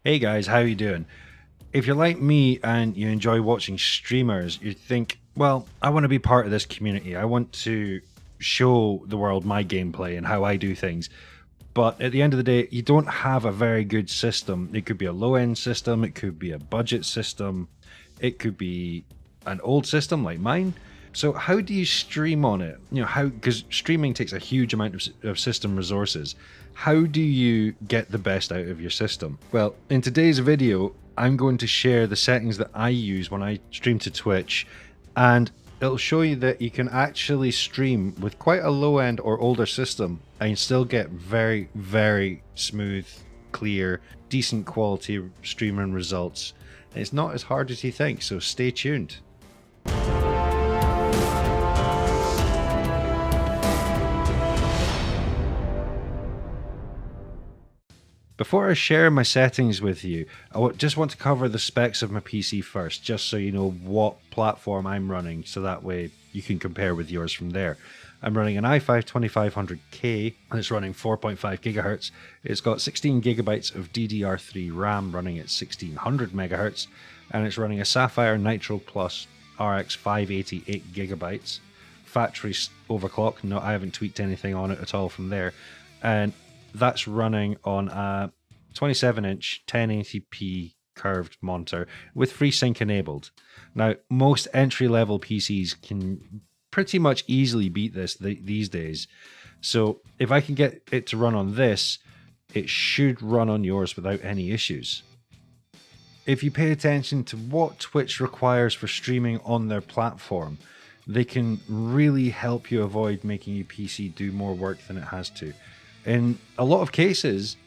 Hey guys, how you doing? If you're like me and you enjoy watching streamers, you think, well, I want to be part of this community. I want to show the world my gameplay and how I do things. But at the end of the day, you don't have a very good system. It could be a low-end system, it could be a budget system, it could be an old system like mine. So how do you stream on it? Because streaming takes a huge amount of system resources. How do you get the best out of your system? Well, in today's video, I'm going to share the settings that I use when I stream to Twitch, and it'll show you that you can actually stream with quite a low-end or older system and still get very, very smooth, clear, decent quality streaming results. It's not as hard as you think, so stay tuned. Before I share my settings with you, I just want to cover the specs of my PC first, just so you know what platform I'm running, so that way you can compare with yours from there. I'm running an i5 2500K, and it's running 4.5 GHz. It's got 16 GB of DDR3 RAM running at 1600 MHz, and it's running a Sapphire Nitro Plus RX 588 GB. Factory overclock, no, I haven't tweaked anything on it at all from there. And that's running on a 27-inch 1080p curved monitor with FreeSync enabled. Now, most entry-level PCs can pretty much easily beat this these days. So if I can get it to run on this, it should run on yours without any issues. If you pay attention to what Twitch requires for streaming on their platform, they can really help you avoid making your PC do more work than it has to. In a lot of cases,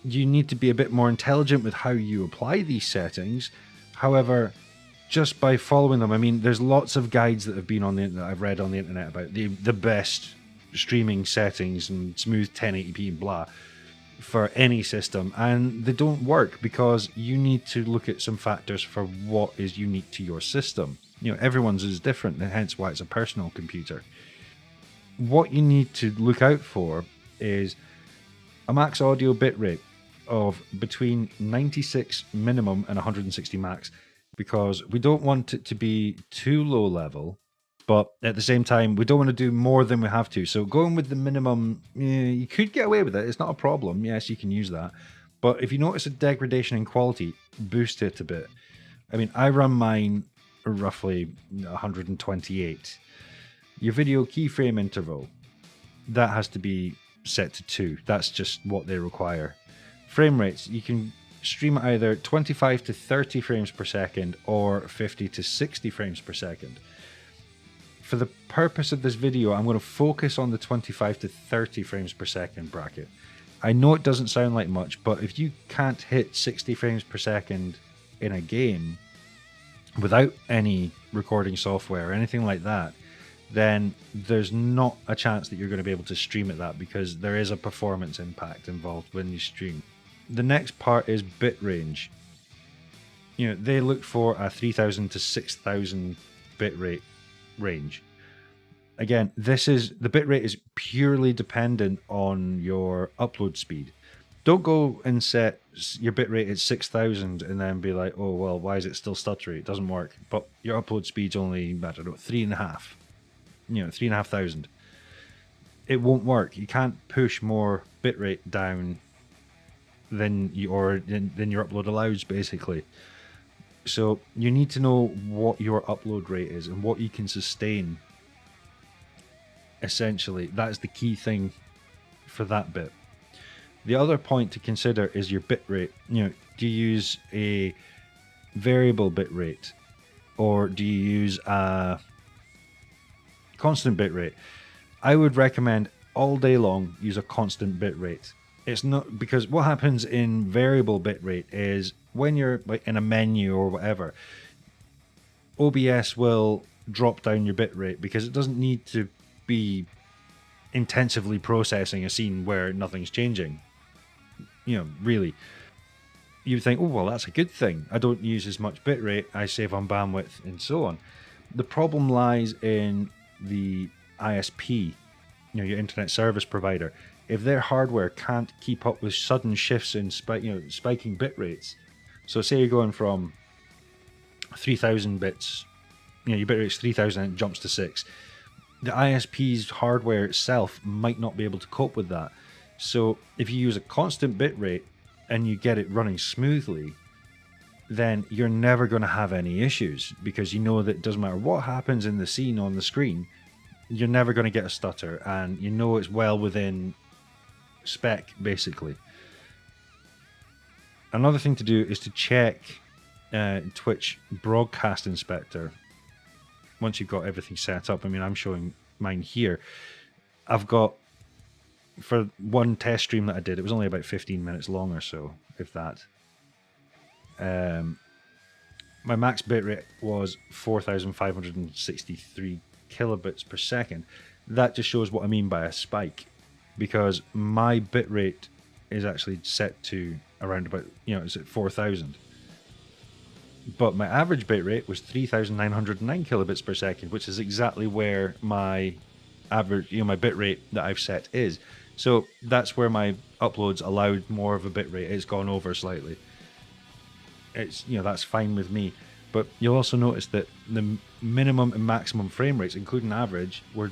you need to be a bit more intelligent with how you apply these settings. However, just by following them, I mean, there's lots of guides that have been on the internet, I've read on the internet about the best streaming settings and smooth 1080p and blah for any system, and they don't work because you need to look at some factors for what is unique to your system. You know, everyone's is different, and hence why it's a personal computer. What you need to look out for is a max audio bitrate of between 96 minimum and 160 max, because we don't want it to be too low level, but at the same time we don't want to do more than we have to. So going with the minimum, you could get away with it, it's not a problem. Yes, you can use that, but if you notice a degradation in quality, boost it a bit. I mean, I run mine roughly 128. Your video keyframe interval, that has to be set to 2. That's just what they require. Frame rates, you can stream at either 25 to 30 frames per second or 50 to 60 frames per second. For the purpose of this video, I'm going to focus on the 25 to 30 frames per second bracket. I know it doesn't sound like much, but if you can't hit 60 frames per second in a game without any recording software or anything like that, then there's not a chance that you're going to be able to stream at that, because there is a performance impact involved when you stream. The next part is bit range. You know, they look for a 3000 to 6000 bit rate range. Again, the bit rate is purely dependent on your upload speed. Don't go and set your bitrate at 6000 and then be like, oh, well, why is it still stuttery? It doesn't work. But your upload speed's only, I don't know, 3.5. 3,500. It won't work. You can't push more bitrate down than your upload allows, basically. So you need to know what your upload rate is and what you can sustain. Essentially, that's the key thing for that bit. The other point to consider is your bitrate. Do you use a variable bitrate, or do you use a constant bitrate? I would recommend all day long use a constant bitrate. It's not, because what happens in variable bitrate is when you're like in a menu or whatever, OBS will drop down your bitrate because it doesn't need to be intensively processing a scene where nothing's changing. Really, you think, oh, well, that's a good thing. I don't use as much bitrate, I save on bandwidth and so on. The problem lies in the ISP, your internet service provider. if their hardware can't keep up with sudden shifts in spiking bit rates, so say you're going from 3000 bits, your bit rate's 3000 and it jumps to 6, the ISP's hardware itself might not be able to cope with that. So if you use a constant bit rate and you get it running smoothly, then you're never going to have any issues, because you know that it doesn't matter what happens in the scene on the screen, you're never going to get a stutter, and you know it's well within spec, basically. Another thing to do is to check Twitch Broadcast Inspector once you've got everything set up. I mean, I'm showing mine here. I've got, for one test stream that I did, it was only about 15 minutes long or so, if that. My max bitrate was 4,563 kilobits per second. That just shows what I mean by a spike, because my bitrate is actually set to around about, it's at 4,000. But my average bitrate was 3,909 kilobits per second, which is exactly where my average, my bitrate that I've set is. So that's where my uploads allowed more of a bitrate. It's gone over slightly. It's, that's fine with me. But you'll also notice that the minimum and maximum frame rates, including average, were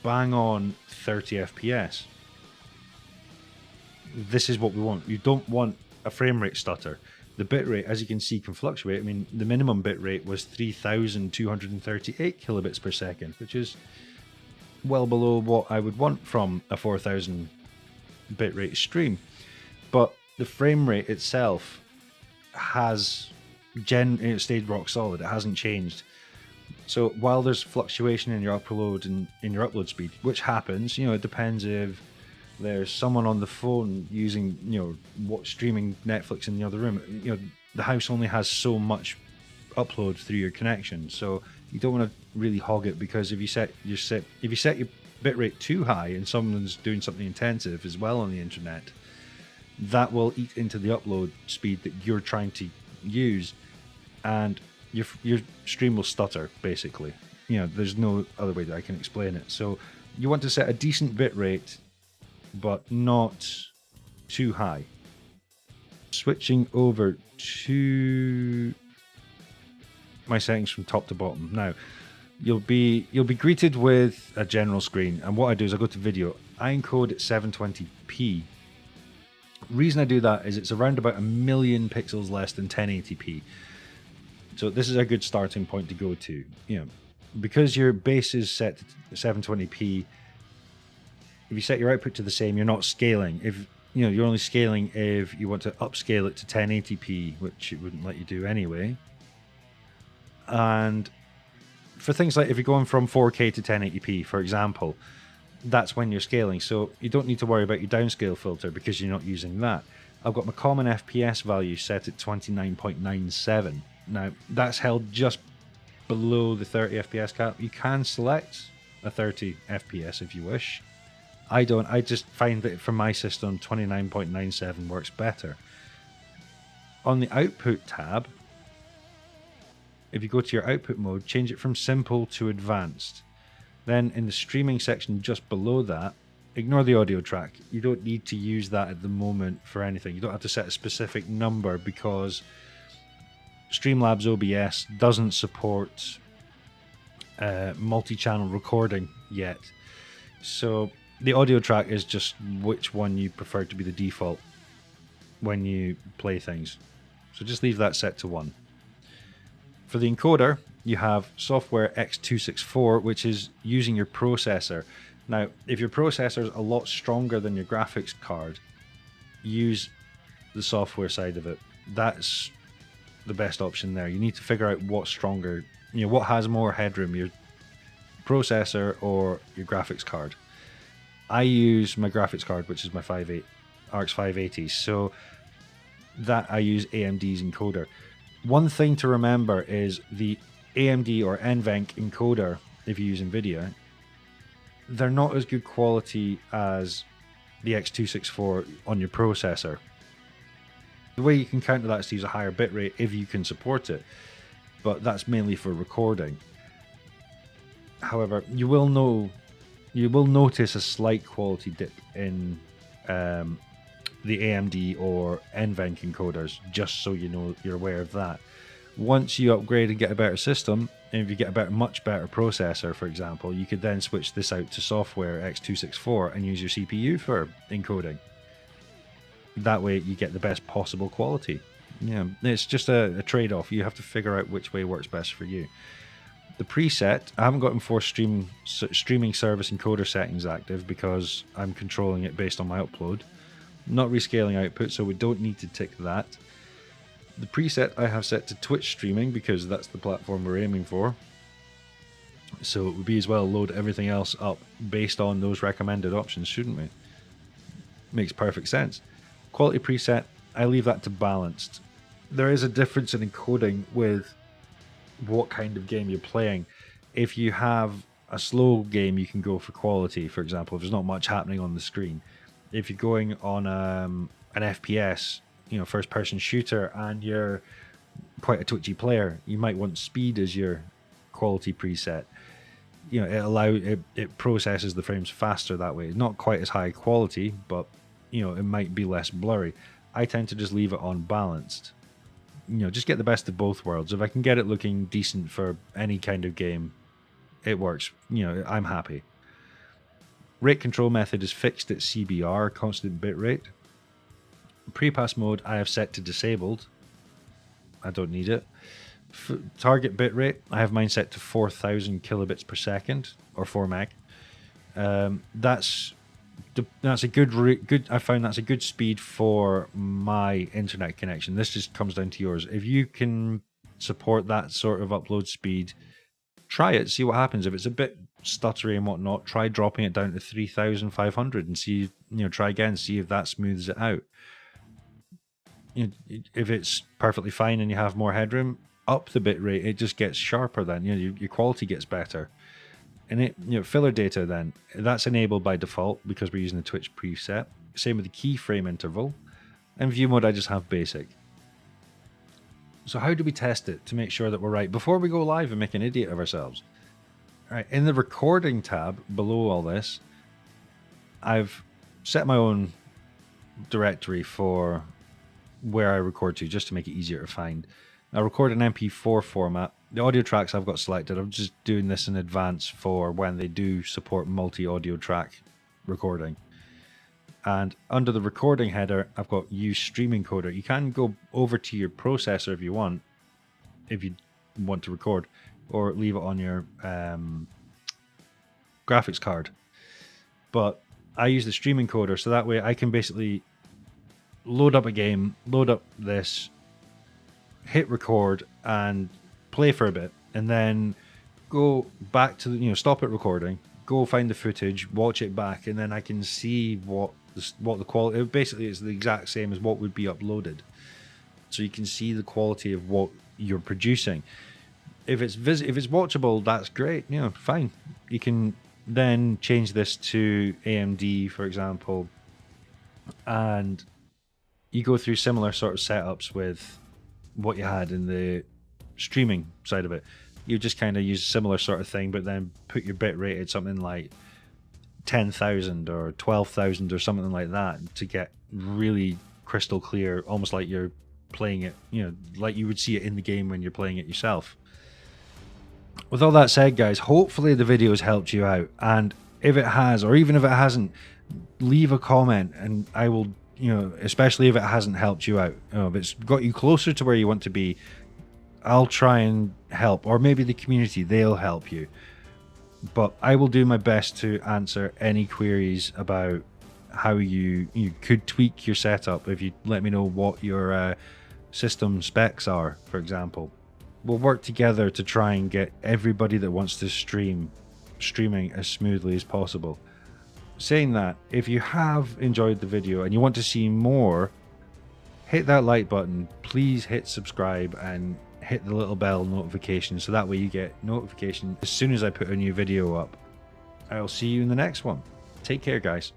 bang on 30 FPS. This is what we want. You don't want a frame rate stutter. The bitrate, as you can see, can fluctuate. I mean, the minimum bitrate was 3,238 kilobits per second, which is well below what I would want from a 4,000 bitrate stream. But the frame rate itself has stayed rock solid. It hasn't changed. So while there's fluctuation in your upload and in your upload speed, which happens, it depends if there's someone on the phone using, streaming Netflix in the other room. The house only has so much upload through your connection, so you don't want to really hog it, because if you set your bitrate too high and someone's doing something intensive as well on the internet, that will eat into the upload speed that you're trying to use, and your stream will stutter, basically. There's no other way that I can explain it. So you want to set a decent bitrate, but not too high. Switching over to my settings from top to bottom. Now, you'll be greeted with a general screen, and what I do is I go to video. I encode at 720p. Reason I do that is it's around about 1 million pixels less than 1080p. So this is a good starting point to go to. Because your base is set to 720p, if you set your output to the same, you're not scaling. If you're only scaling if you want to upscale it to 1080p, which it wouldn't let you do anyway. And for things like if you're going from 4K to 1080p, for example, that's when you're scaling. So you don't need to worry about your downscale filter, because you're not using that. I've got my common FPS value set at 29.97. Now, that's held just below the 30 FPS cap. You can select a 30 FPS if you wish. I don't. I just find that for my system, 29.97 works better. On the output tab, if you go to your output mode, change it from simple to advanced. Then in the streaming section just below that, ignore the audio track. You don't need to use that at the moment for anything. You don't have to set a specific number, because Streamlabs OBS doesn't support multi-channel recording yet. So the audio track is just which one you prefer to be the default when you play things. So just leave that set to 1. For the encoder, you have software X264, which is using your processor. Now, if your processor is a lot stronger than your graphics card, use the software side of it. That's the best option there. You need to figure out what's stronger, what has more headroom, your processor or your graphics card. I use my graphics card, which is my RX 580, so that I use AMD's encoder. One thing to remember is the AMD or NVENC encoder, if you use NVIDIA, they're not as good quality as the X264 on your processor. The way you can counter that is to use a higher bitrate if you can support it, but that's mainly for recording. However, you will notice a slight quality dip in the AMD or NVENC encoders, just so you know, you're aware of that. Once you upgrade and get a better system, and if you get a much better processor, for example, you could then switch this out to software X264 and use your CPU for encoding. That way you get the best possible quality. Yeah, it's just a trade-off. You have to figure out which way works best for you. The preset, I haven't got enforced streaming service encoder settings active because I'm controlling it based on my upload. Not rescaling output, so we don't need to tick that. The preset I have set to Twitch streaming because that's the platform we're aiming for. So it would be as well load everything else up based on those recommended options, shouldn't we? Makes perfect sense. Quality preset, I leave that to balanced. There is a difference in encoding with what kind of game you're playing. If you have a slow game, you can go for quality, for example, if there's not much happening on the screen. If you're going on an FPS, you know, first person shooter, and you're quite a twitchy player, you might want speed as your quality preset. You know, it processes the frames faster that way. Not quite as high quality, but you know, it might be less blurry. I tend to just leave it on balanced. You know, just get the best of both worlds. If I can get it looking decent for any kind of game, it works. You know, I'm happy. Rate control method is fixed at CBR, constant bitrate. Pre-pass mode I have set to disabled. I don't need it. Target bitrate, I have mine set to 4000 kilobits per second, or 4 meg. That's a good. I found that's a good speed for my internet connection. This just comes down to yours. If you can support that sort of upload speed, try it. See what happens. If it's a bit stuttery and whatnot, try dropping it down to 3500 and see. You know, try again. See if that smooths it out. You know, if it's perfectly fine and you have more headroom, up the bit rate. It just gets sharper. Then you know your quality gets better. And you know, filler data then, that's enabled by default because we're using the Twitch preset. Same with the keyframe interval. And view mode, I just have basic. So how do we test it to make sure that we're right before we go live and make an idiot of ourselves? All right, in the recording tab below all this, I've set my own directory for where I record to, just to make it easier to find. I record in MP4 format. The audio tracks I've got selected, I'm just doing this in advance for when they do support multi-audio track recording. And under the recording header, I've got use stream encoder. You can go over to your processor if you want to record, or leave it on your graphics card. But I use the stream encoder, so that way I can basically load up a game, load up this, hit record, and play for a bit, and then go back to the, stop it recording, go find the footage, watch it back, and then I can see what the quality. Basically, it's the exact same as what would be uploaded, so you can see the quality of what you're producing. If it's watchable, that's great. Fine. You can then change this to AMD, for example, and you go through similar sort of setups with what you had in the streaming side of it. You just kind of use a similar sort of thing, but then put your bit rate at something like 10,000 or 12,000 or something like that to get really crystal clear, almost like you're playing it, like you would see it in the game when you're playing it yourself. With all that said, guys, hopefully the video has helped you out, and if it has, or even if it hasn't, leave a comment and I will, especially if it hasn't helped you out, if it's got you closer to where you want to be, I'll try and help, or maybe the community, they'll help you. But I will do my best to answer any queries about how you could tweak your setup if you let me know what your system specs are, for example. We'll work together to try and get everybody that wants to streaming as smoothly as possible. Saying that, if you have enjoyed the video and you want to see more, hit that like button, please hit subscribe and hit the little bell notification so that way you get notification as soon as I put a new video up. I'll see you in the next one. Take care, guys.